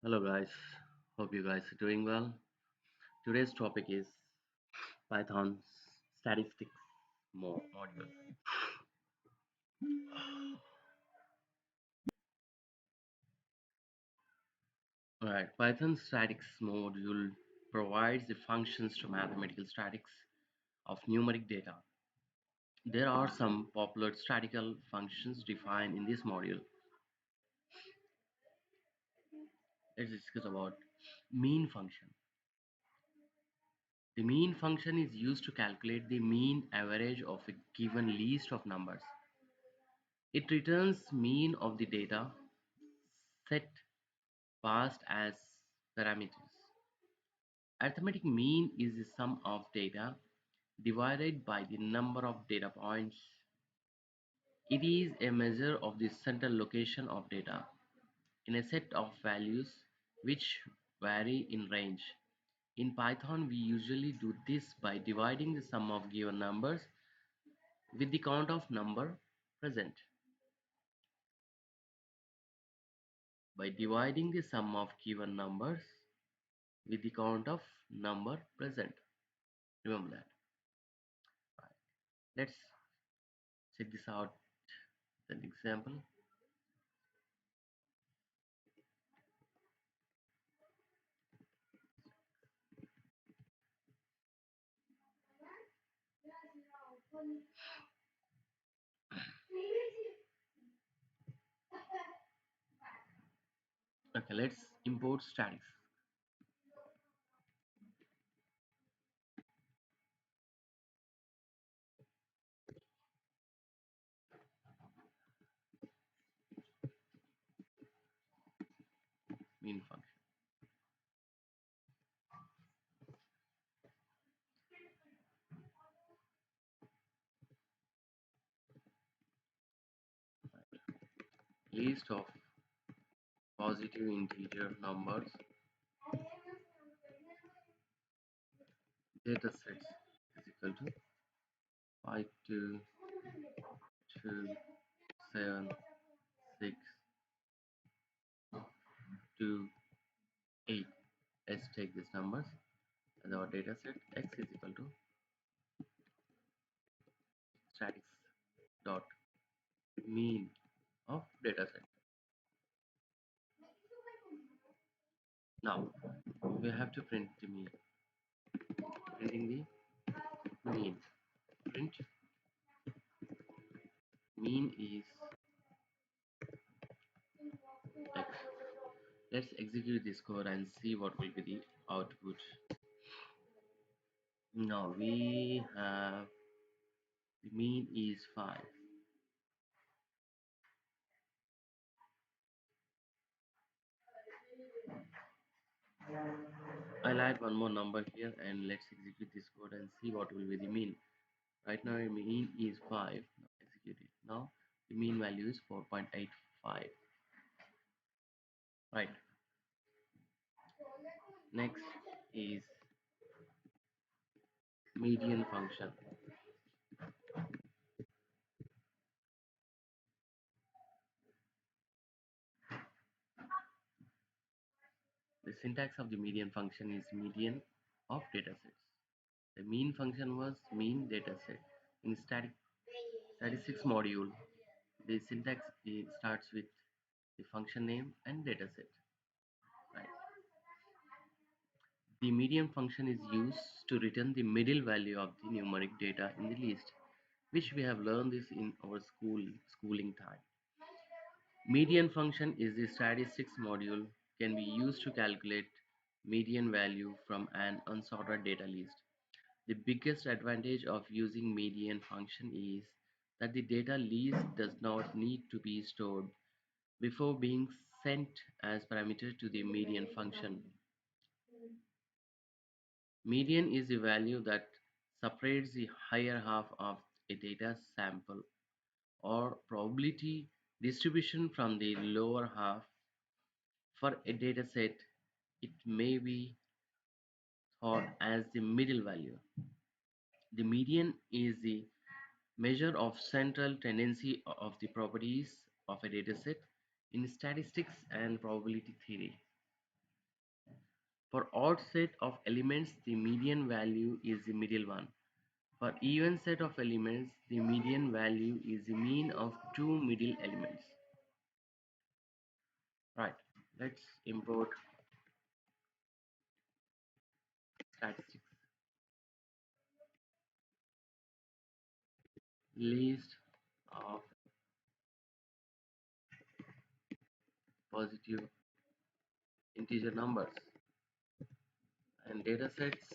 Hello guys, hope you guys are doing well. Today's topic is Python statistics module. Alright, Python statistics module provides the functions to mathematical statistics of numeric data. There are some popular statistical functions defined in this module. Let's discuss about mean function. The mean function is used to calculate the mean average of a given list of numbers. It returns mean of the data set passed as parameters. Arithmetic mean is the sum of data divided by the number of data points. It is a measure of the central location of data in a set of values which vary in range. In Python, we usually do this by dividing the sum of given numbers with the count of number present. By dividing the sum of given numbers with the count of number present. Remember that. Let's check this out. An example. Okay, let's import statics. Mean function. List of positive integer numbers. Data sets is equal to 5, 2, 2, 7, 6, 2, 8. Let's take these numbers as our data set. X is equal to statics dot mean of data set. Now we have to print the mean. Printing the mean. Print mean is X. Let's execute this code and see what will be the output. Now we have the mean is 5. I'll add one more number here and let's execute this code and see what will be the mean. Right now mean is 5. Now execute it. Now the mean value is 4.85. Right. Next is median function. The syntax of the median function is median of datasets. The mean function was mean dataset. In statistics module, the syntax starts with the function name and dataset. Right. The median function is used to return the middle value of the numeric data in the list, which we have learned this in our schooling time. Median function is the statistics module can be used to calculate median value from an unsorted data list. The biggest advantage of using median function is that the data list does not need to be stored before being sent as parameter to the median function. Median is the value that separates the higher half of a data sample or probability distribution from the lower half. For a data set, it may be thought as the middle value. The median is the measure of central tendency of the properties of a dataset in statistics and probability theory. For odd set of elements, the median value is the middle one. For even set of elements, the median value is the mean of two middle elements. Right. Let's import statistics. List of positive integer numbers and data sets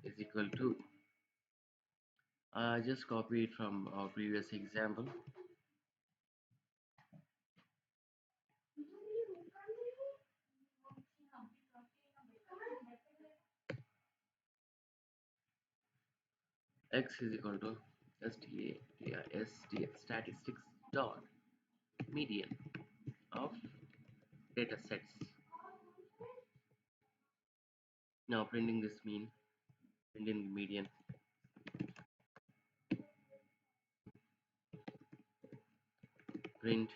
is equal to, I just copy it from our previous example. X is equal to statistics dot median of data sets. Now printing this mean, printing median, print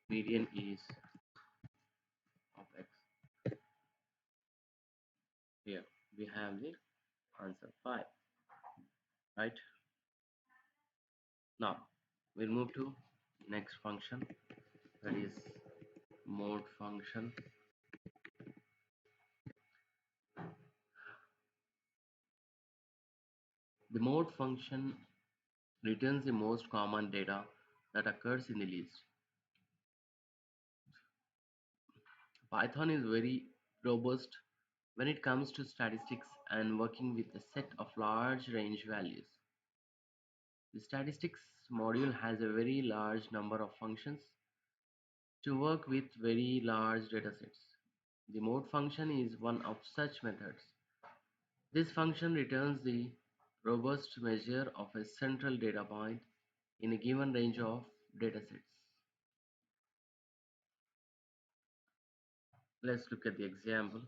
median is of X. Here we have the answer 5. Right. Now we'll move to next function, that is mode function. The mode function returns the most common data that occurs in the list. Python is very robust when it comes to statistics and working with a set of large range values. The statistics module has a very large number of functions to work with very large datasets. The mode function is one of such methods. This function returns the robust measure of a central data point in a given range of datasets. Let's look at the example.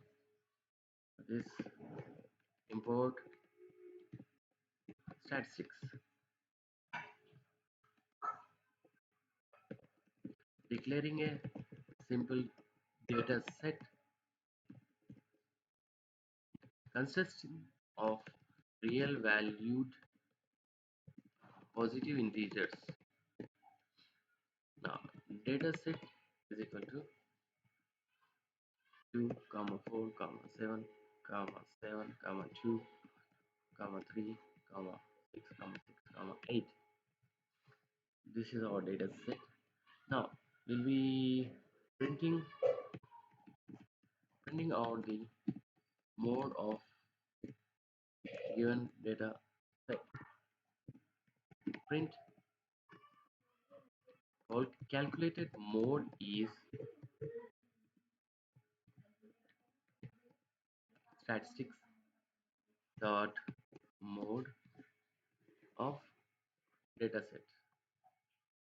This import statistics, declaring a simple data set consisting of real valued positive integers. Now data set is equal to 2 comma 4 comma 7 comma 7 comma 2 comma 3 comma 6 comma 6 comma 8. This is our data set. Now we'll be printing out the mode of given data set. Print calculated mode is statistics dot mode of dataset.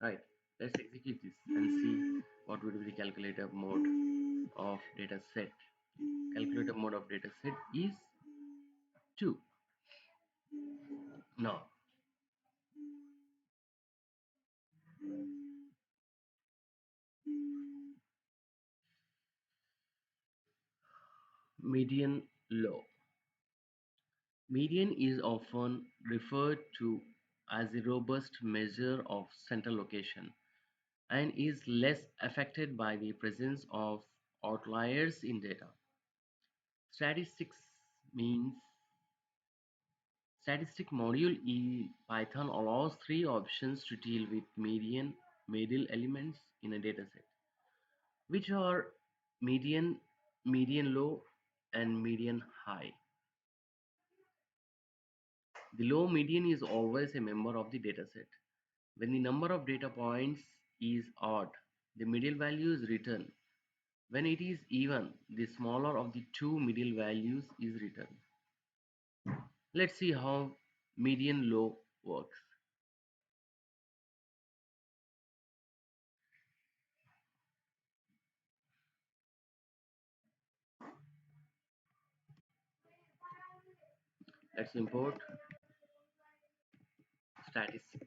Right. Let's execute this and see what would be the calculator mode of dataset. Calculator mode of dataset is 2. Now median low. Median is often referred to as a robust measure of central location and is less affected by the presence of outliers in data. Statistics means statistic module in Python allows three options to deal with median, middle elements in a dataset, which are median, median low, and median high. The low median is always a member of the dataset. When the number of data points is odd, the middle value is written. When it is even, the smaller of the two middle values is written. Let's see how median low works. Let's import statistics.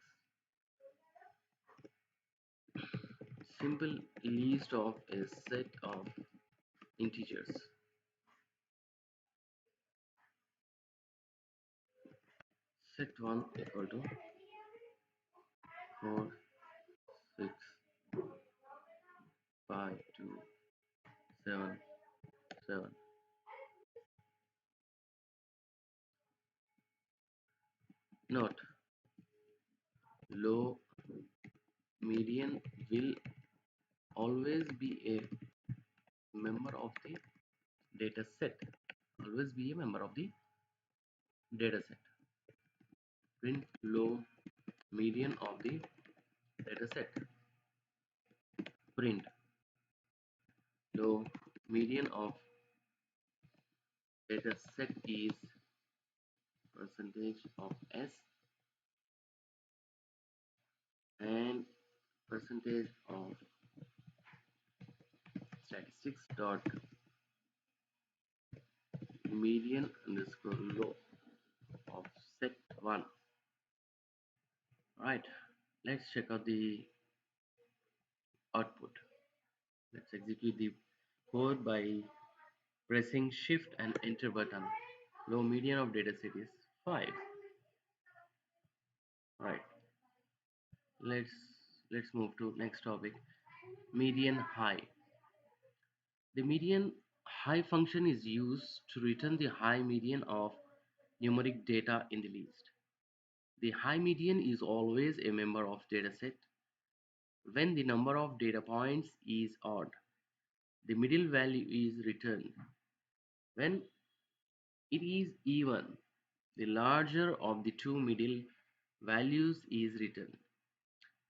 Simple list of a set of integers. Set1 equal to 4, 6, 5, 2, 7, 7. Note, low median will always be a member of the data set. Always be a member of the data set. Print low median of the data set. Print low median of data set is percentage of S and percentage of statistics dot median underscore low of set 1. Right, let's check out the output. Let's execute the code by pressing shift and enter button. Low median of data set is 5. Right, let's let's move to next topic. Median high. The median high function is used to return the high median of numeric data in the list. The high median is always a member of dataset when the number of data points is odd. The middle value is returned. When it is even, the larger of the two middle values is returned.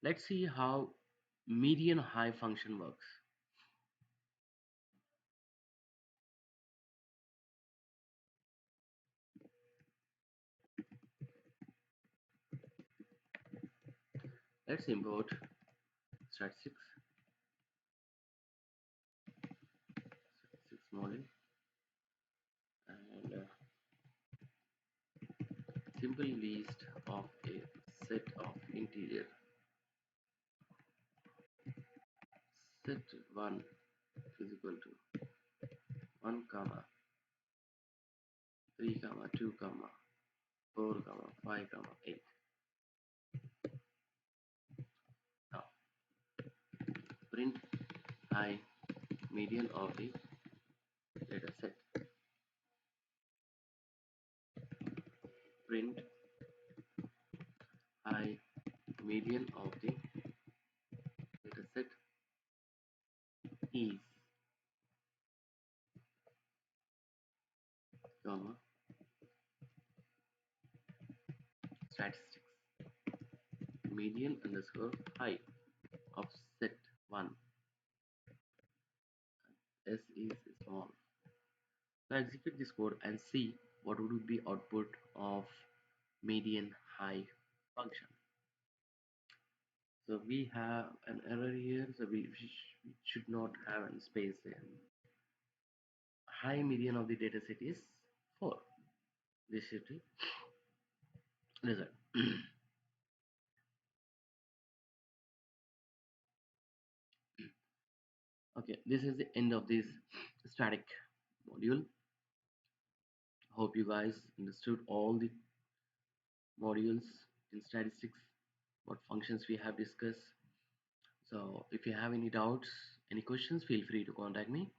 Let's see how median high function works. Let's import statistics model and simple list of a set of integer. Set1 is equal to 1 comma 3 comma 2 comma 4 comma 5 comma 8. Now print high median of the data set. Print high median of the data set is comma statistics median underscore high of set 1. S is small. Now execute this code and see what would be output of median high function. So we have an error here, so we should not have any space there. High median of the data set is 4. This is the result. Okay, this is the end of this static module. Hope you guys understood all the modules in statistics, what functions we have discussed. So if you have any doubts, any questions, feel free to contact me.